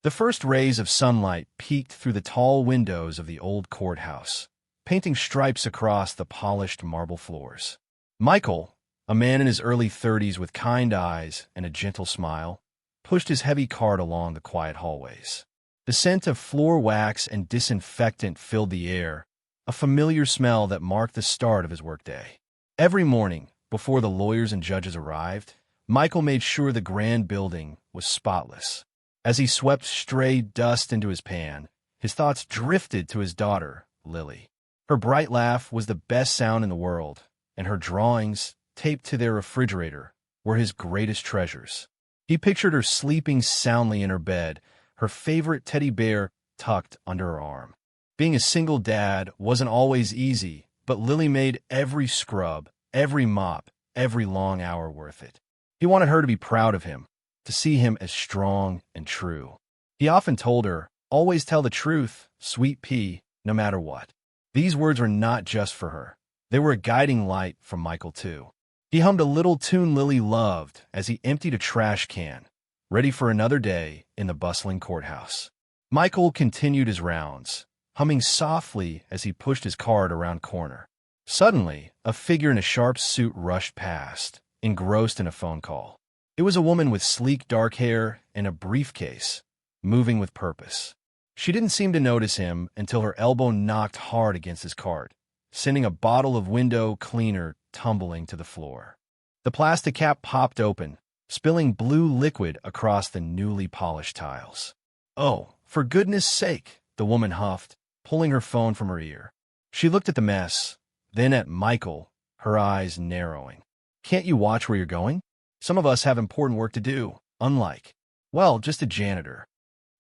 The first rays of sunlight peeked through the tall windows of the old courthouse, painting stripes across the polished marble floors. Michael, a man in his early 30s with kind eyes and a gentle smile, pushed his heavy cart along the quiet hallways. The scent of floor wax and disinfectant filled the air, a familiar smell that marked the start of his workday. Every morning, before the lawyers and judges arrived, Michael made sure the grand building was spotless. As he swept stray dust into his pan, his thoughts drifted to his daughter, Lily. Her bright laugh was the best sound in the world, and her drawings, taped to their refrigerator, were his greatest treasures. He pictured her sleeping soundly in her bed, her favorite teddy bear tucked under her arm. Being a single dad wasn't always easy, but Lily made every scrub, every mop, every long hour worth it. He wanted her to be proud of him, to see him as strong and true. He often told her, "Always tell the truth, sweet pea, no matter what." These words were not just for her. They were a guiding light from Michael, too. He hummed a little tune Lily loved as he emptied a trash can, ready for another day in the bustling courthouse. Michael continued his rounds, humming softly as he pushed his cart around corner. Suddenly, a figure in a sharp suit rushed past, engrossed in a phone call. It was a woman with sleek dark hair and a briefcase, moving with purpose. She didn't seem to notice him until her elbow knocked hard against his cart, sending a bottle of window cleaner tumbling to the floor. The plastic cap popped open, spilling blue liquid across the newly polished tiles. "Oh, for goodness sake," the woman huffed, pulling her phone from her ear. She looked at the mess, then at Michael, her eyes narrowing. "Can't you watch where you're going? Some of us have important work to do, unlike, well, just a janitor."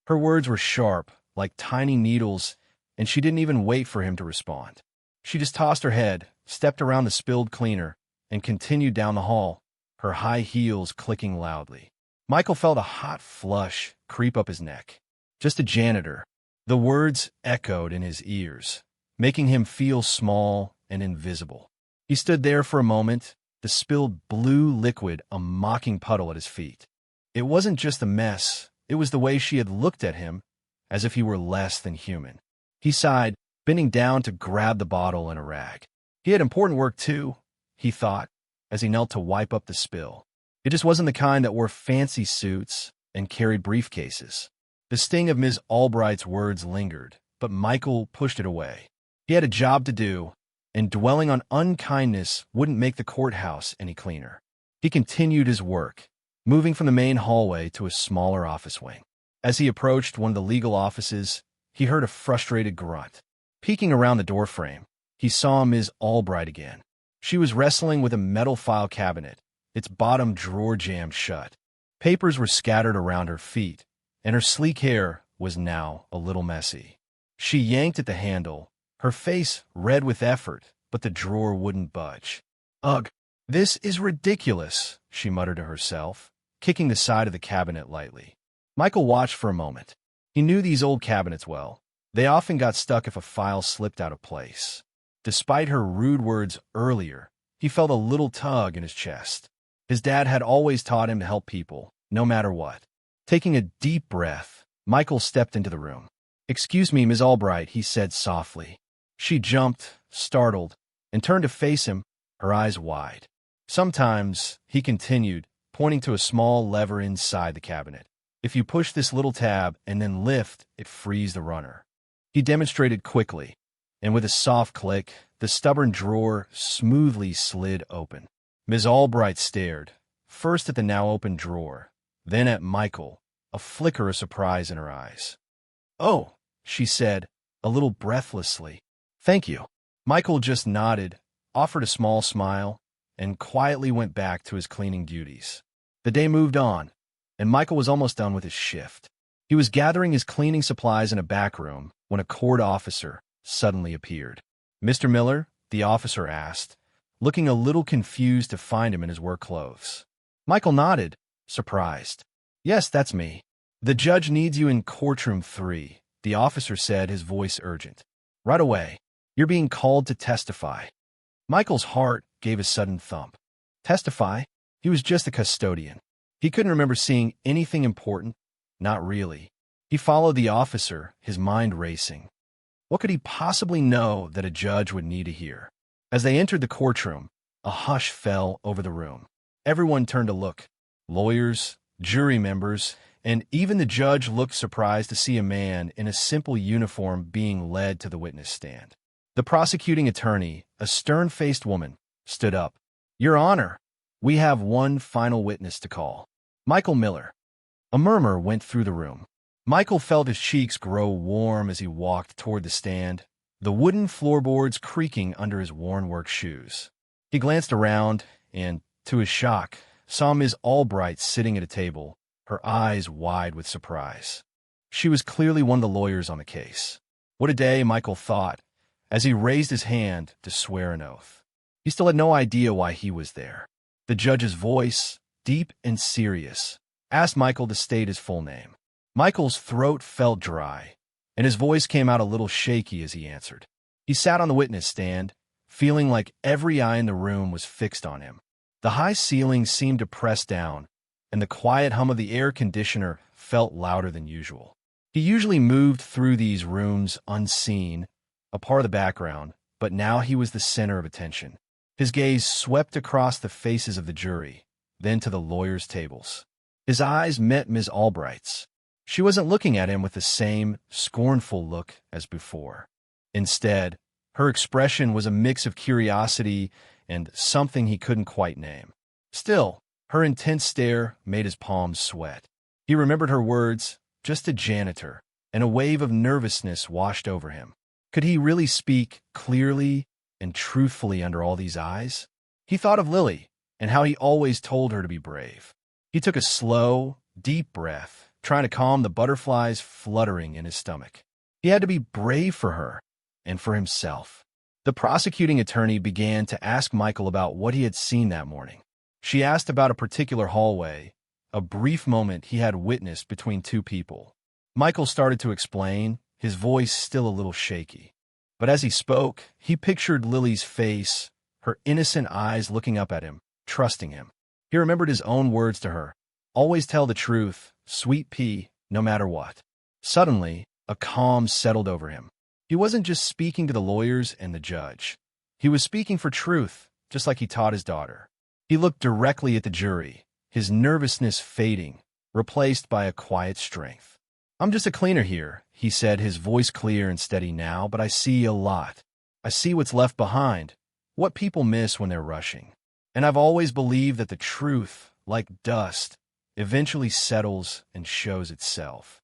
Her words were sharp, like tiny needles, and she didn't even wait for him to respond. She just tossed her head, stepped around the spilled cleaner, and continued down the hall, her high heels clicking loudly. Michael felt a hot flush creep up his neck. Just a janitor. The words echoed in his ears, making him feel small and invisible. He stood there for a moment, the spilled blue liquid a mocking puddle at his feet. It wasn't just the mess, it was the way she had looked at him, as if he were less than human. He sighed, bending down to grab the bottle and a rag. He had important work too, he thought, as he knelt to wipe up the spill. It just wasn't the kind that wore fancy suits and carried briefcases. The sting of Ms. Albright's words lingered, but Michael pushed it away. He had a job to do, and dwelling on unkindness wouldn't make the courthouse any cleaner. He continued his work, moving from the main hallway to a smaller office wing. As he approached one of the legal offices, he heard a frustrated grunt. Peeking around the doorframe, he saw Ms. Albright again. She was wrestling with a metal file cabinet, its bottom drawer jammed shut. Papers were scattered around her feet, and her sleek hair was now a little messy. She yanked at the handle, her face red with effort, but the drawer wouldn't budge. "Ugh, this is ridiculous," she muttered to herself, kicking the side of the cabinet lightly. Michael watched for a moment. He knew these old cabinets well. They often got stuck if a file slipped out of place. Despite her rude words earlier, he felt a little tug in his chest. His dad had always taught him to help people, no matter what. Taking a deep breath, Michael stepped into the room. "Excuse me, Ms. Albright," he said softly. She jumped, startled, and turned to face him, her eyes wide. "Sometimes," he continued, pointing to a small lever inside the cabinet, "if you push this little tab and then lift, it frees the runner." He demonstrated quickly, and with a soft click, the stubborn drawer smoothly slid open. Ms. Albright stared, first at the now open drawer, then at Michael, a flicker of surprise in her eyes. "Oh," she said, a little breathlessly. "Thank you." Michael just nodded, offered a small smile, and quietly went back to his cleaning duties. The day moved on, and Michael was almost done with his shift. He was gathering his cleaning supplies in a back room when a court officer suddenly appeared. "Mr. Miller?" the officer asked, looking a little confused to find him in his work clothes. Michael nodded, surprised. "Yes, that's me. The judge needs you in courtroom 3, the officer said, his voice urgent. "Right away. You're being called to testify." Michael's heart gave a sudden thump. Testify? He was just a custodian. He couldn't remember seeing anything important. Not really. He followed the officer, his mind racing. What could he possibly know that a judge would need to hear? As they entered the courtroom, a hush fell over the room. Everyone turned to look. Lawyers, jury members, and even the judge looked surprised to see a man in a simple uniform being led to the witness stand. The prosecuting attorney, a stern-faced woman, stood up. "Your Honor, we have one final witness to call. Michael Miller." A murmur went through the room. Michael felt his cheeks grow warm as he walked toward the stand, the wooden floorboards creaking under his worn work shoes. He glanced around and, to his shock, saw Ms. Albright sitting at a table, her eyes wide with surprise. She was clearly one of the lawyers on the case. What a day, Michael thought, as he raised his hand to swear an oath. He still had no idea why he was there. The judge's voice, deep and serious, asked Michael to state his full name. Michael's throat felt dry, and his voice came out a little shaky as he answered. He sat on the witness stand, feeling like every eye in the room was fixed on him. The high ceiling seemed to press down, and the quiet hum of the air conditioner felt louder than usual. He usually moved through these rooms unseen, a part of the background, but now he was the center of attention. His gaze swept across the faces of the jury, then to the lawyers' tables. His eyes met Ms. Albright's. She wasn't looking at him with the same scornful look as before. Instead, her expression was a mix of curiosity and something he couldn't quite name. Still, her intense stare made his palms sweat. He remembered her words, "just a janitor," and a wave of nervousness washed over him. Could he really speak clearly and truthfully under all these eyes? He thought of Lily and how he always told her to be brave. He took a slow, deep breath, trying to calm the butterflies fluttering in his stomach. He had to be brave for her and for himself. The prosecuting attorney began to ask Michael about what he had seen that morning. She asked about a particular hallway, a brief moment he had witnessed between two people. Michael started to explain, his voice still a little shaky. But as he spoke, he pictured Lily's face, her innocent eyes looking up at him, trusting him. He remembered his own words to her, "Always tell the truth, sweet pea, no matter what." Suddenly, a calm settled over him. He wasn't just speaking to the lawyers and the judge. He was speaking for truth, just like he taught his daughter. He looked directly at the jury, his nervousness fading, replaced by a quiet strength. "I'm just a cleaner here," he said, his voice clear and steady now, "but I see a lot. I see what's left behind, what people miss when they're rushing. And I've always believed that the truth, like dust, eventually settles and shows itself."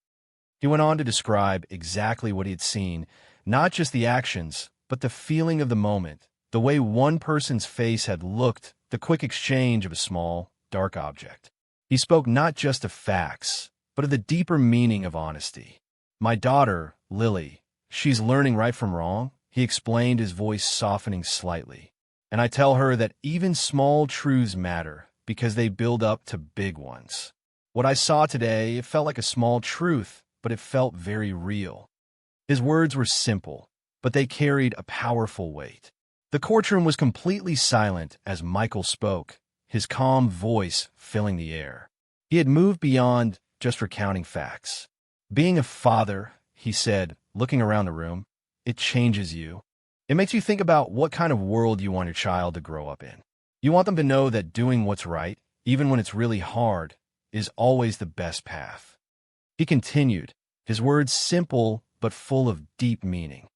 He went on to describe exactly what he had seen, not just the actions, but the feeling of the moment, the way one person's face had looked, the quick exchange of a small, dark object. He spoke not just of facts, but of the deeper meaning of honesty. "My daughter, Lily, she's learning right from wrong," he explained, his voice softening slightly. "And I tell her that even small truths matter because they build up to big ones. What I saw today, it felt like a small truth, but it felt very real." His words were simple, but they carried a powerful weight. The courtroom was completely silent as Michael spoke, his calm voice filling the air. He had moved beyond just recounting facts. "Being a father," he said, looking around the room, "it changes you. It makes you think about what kind of world you want your child to grow up in. You want them to know that doing what's right, even when it's really hard, is always the best path." He continued, his words simple but full of deep meaning.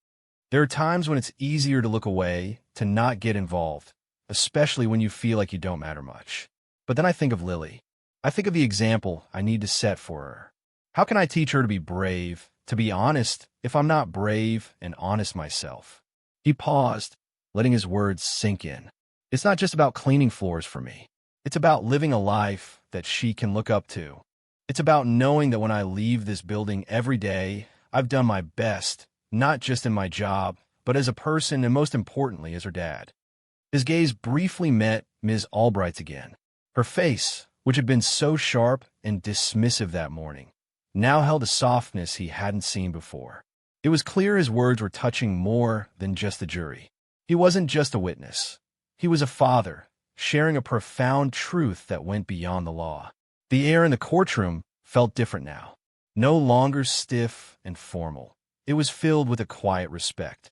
"There are times when it's easier to look away, to not get involved, especially when you feel like you don't matter much. But then I think of Lily. I think of the example I need to set for her. How can I teach her to be brave, to be honest, if I'm not brave and honest myself?" He paused, letting his words sink in. "It's not just about cleaning floors for me. It's about living a life that she can look up to. It's about knowing that when I leave this building every day, I've done my best, not just in my job, but as a person and most importantly as her dad." His gaze briefly met Ms. Albright's again. Her face, which had been so sharp and dismissive that morning, now held a softness he hadn't seen before. It was clear his words were touching more than just the jury. He wasn't just a witness. He was a father, sharing a profound truth that went beyond the law. The air in the courtroom felt different now. no longer stiff and formal. It was filled with a quiet respect.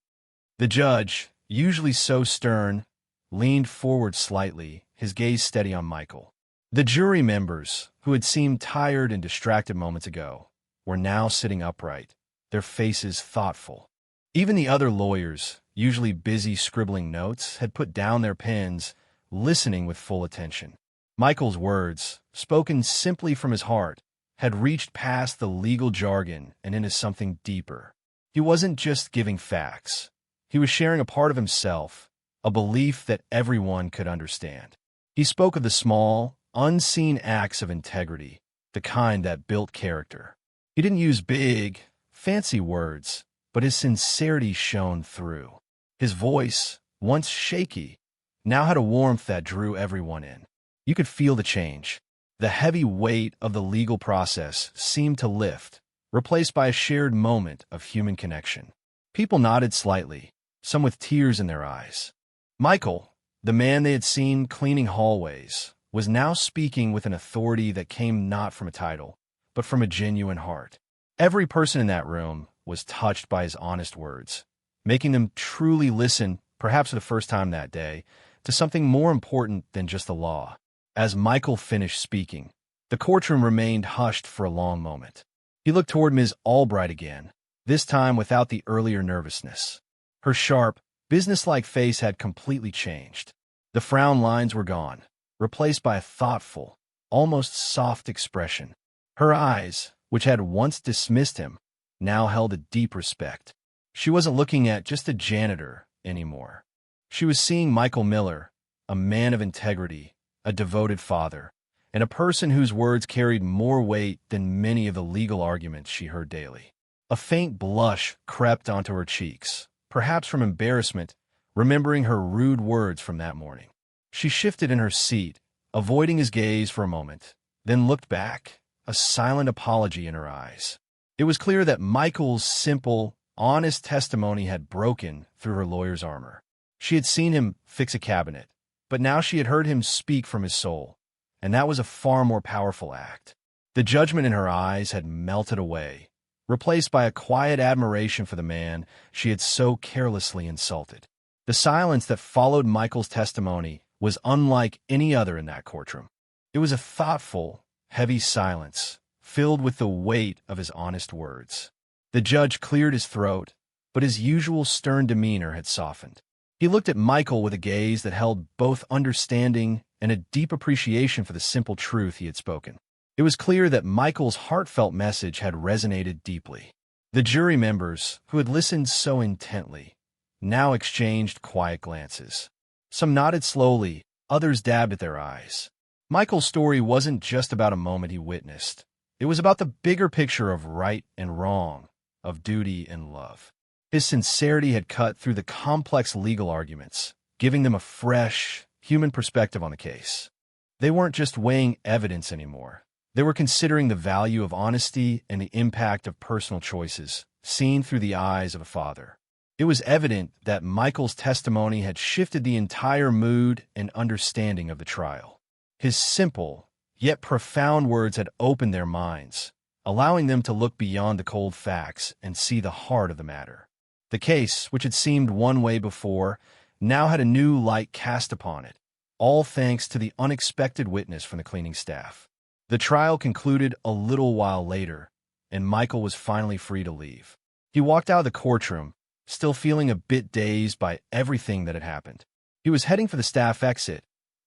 The judge, usually so stern, leaned forward slightly, his gaze steady on Michael. The jury members, who had seemed tired and distracted moments ago, were now sitting upright, their faces thoughtful. Even the other lawyers, usually busy scribbling notes, had put down their pens, listening with full attention. Michael's words, spoken simply from his heart, had reached past the legal jargon and into something deeper. He wasn't just giving facts. He was sharing a part of himself, a belief that everyone could understand. He spoke of the small, unseen acts of integrity, the kind that built character. He didn't use big, fancy words, but his sincerity shone through. His voice, once shaky, now had a warmth that drew everyone in. You could feel the change. The heavy weight of the legal process seemed to lift, replaced by a shared moment of human connection. People nodded slightly, some with tears in their eyes. Michael, the man they had seen cleaning hallways, was now speaking with an authority that came not from a title, but from a genuine heart. Every person in that room was touched by his honest words, making them truly listen, perhaps for the first time that day, to something more important than just the law. As Michael finished speaking, the courtroom remained hushed for a long moment. He looked toward Ms. Albright again, this time without the earlier nervousness. Her sharp, businesslike face had completely changed. The frown lines were gone, replaced by a thoughtful, almost soft expression. Her eyes, which had once dismissed him, now held a deep respect. She wasn't looking at just a janitor anymore. She was seeing Michael Miller, a man of integrity, a devoted father, and a person whose words carried more weight than many of the legal arguments she heard daily. A faint blush crept onto her cheeks, perhaps from embarrassment, remembering her rude words from that morning. She shifted in her seat, avoiding his gaze for a moment, then looked back, a silent apology in her eyes. It was clear that Michael's simple, honest testimony had broken through her lawyer's armor. She had seen him fix a cabinet, but now she had heard him speak from his soul, and that was a far more powerful act. The judgment in her eyes had melted away, replaced by a quiet admiration for the man she had so carelessly insulted. The silence that followed Michael's testimony was unlike any other in that courtroom. It was a thoughtful, heavy silence, filled with the weight of his honest words. The judge cleared his throat, but his usual stern demeanor had softened. He looked at Michael with a gaze that held both understanding and a deep appreciation for the simple truth he had spoken. It was clear that Michael's heartfelt message had resonated deeply. The jury members, who had listened so intently, now exchanged quiet glances. Some nodded slowly, others dabbed at their eyes. Michael's story wasn't just about a moment he witnessed. It was about the bigger picture of right and wrong, of duty and love. His sincerity had cut through the complex legal arguments, giving them a fresh, human perspective on the case. They weren't just weighing evidence anymore. They were considering the value of honesty and the impact of personal choices, seen through the eyes of a father. It was evident that Michael's testimony had shifted the entire mood and understanding of the trial. His simple, yet profound words had opened their minds, allowing them to look beyond the cold facts and see the heart of the matter. The case, which had seemed one way before, now had a new light cast upon it, all thanks to the unexpected witness from the cleaning staff. The trial concluded a little while later, and Michael was finally free to leave. He walked out of the courtroom, still feeling a bit dazed by everything that had happened. He was heading for the staff exit,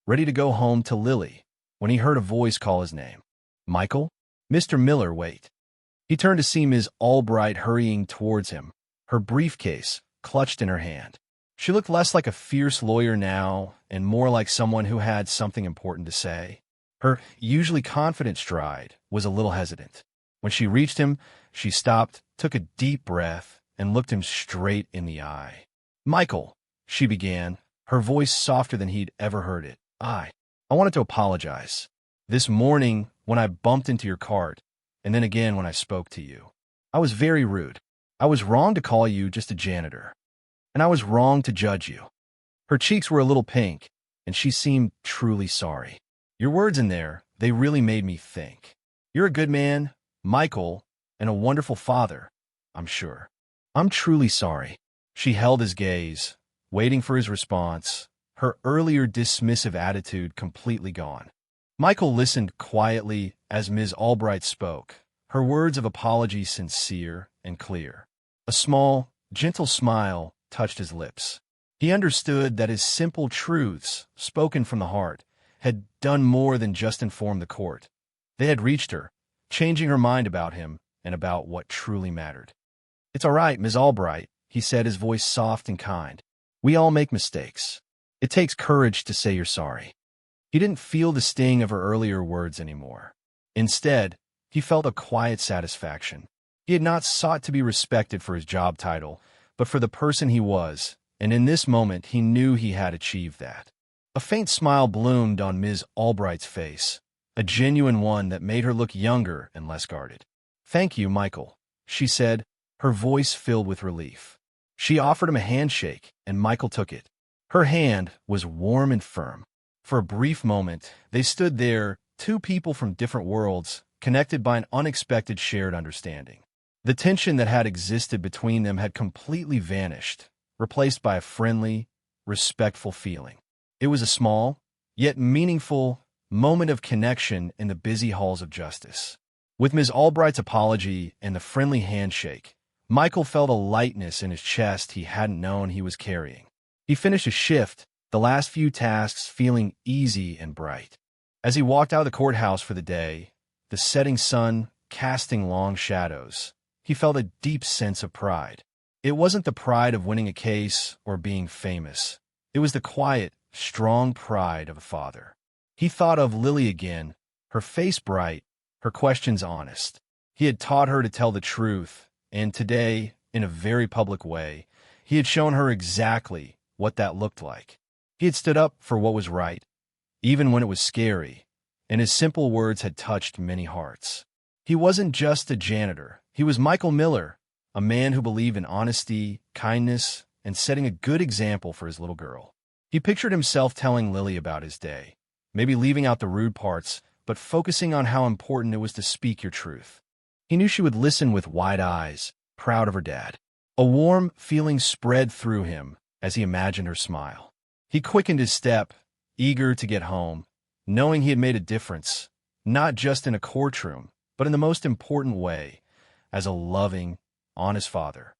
ready to go home to Lily, when he heard a voice call his name. "Michael? Mr. Miller, wait." He turned to see Ms. Albright hurrying towards him, her briefcase clutched in her hand. She looked less like a fierce lawyer now and more like someone who had something important to say. Her usually confident stride was a little hesitant. When she reached him, she stopped, took a deep breath, and looked him straight in the eye. "Michael," she began, her voice softer than he'd ever heard it. I wanted to apologize. This morning, when I bumped into your cart, and then again when I spoke to you. I was very rude. I was wrong to call you just a janitor. And I was wrong to judge you." Her cheeks were a little pink, and she seemed truly sorry. "Your words in there, they really made me think. You're a good man, Michael, and a wonderful father, I'm sure. I'm truly sorry. She held his gaze, waiting for his response, her earlier dismissive attitude completely gone. Michael listened quietly as Ms. Albright spoke, her words of apology sincere and clear. A small, gentle smile touched his lips. He understood that his simple truths, spoken from the heart, had done more than just inform the court. They had reached her, changing her mind about him and about what truly mattered. "It's all right, Ms. Albright," he said, his voice soft and kind. "We all make mistakes. It takes courage to say you're sorry." He didn't feel the sting of her earlier words anymore. Instead, he felt a quiet satisfaction. He had not sought to be respected for his job title, but for the person he was, and in this moment he knew he had achieved that. A faint smile bloomed on Ms. Albright's face, a genuine one that made her look younger and less guarded. "Thank you, Michael," she said, her voice filled with relief. She offered him a handshake, and Michael took it. Her hand was warm and firm. For a brief moment, they stood there, two people from different worlds, connected by an unexpected shared understanding. The tension that had existed between them had completely vanished, replaced by a friendly, respectful feeling. It was a small, yet meaningful, moment of connection in the busy halls of justice. With Ms. Albright's apology and the friendly handshake, Michael felt a lightness in his chest he hadn't known he was carrying. He finished his shift, the last few tasks feeling easy and bright. As he walked out of the courthouse for the day, the setting sun casting long shadows, he felt a deep sense of pride. It wasn't the pride of winning a case or being famous. It was the quiet, strong pride of a father. He thought of Lily again, her face bright, her questions honest. He had taught her to tell the truth, and today, in a very public way, he had shown her exactly what that looked like. He had stood up for what was right, even when it was scary, and his simple words had touched many hearts. He wasn't just a janitor. He was Michael Miller, a man who believed in honesty, kindness, and setting a good example for his little girl. He pictured himself telling Lily about his day, maybe leaving out the rude parts, but focusing on how important it was to speak your truth. He knew she would listen with wide eyes, proud of her dad. A warm feeling spread through him as he imagined her smile. He quickened his step, eager to get home, knowing he had made a difference, not just in a courtroom, but in the most important way, as a loving, honest father.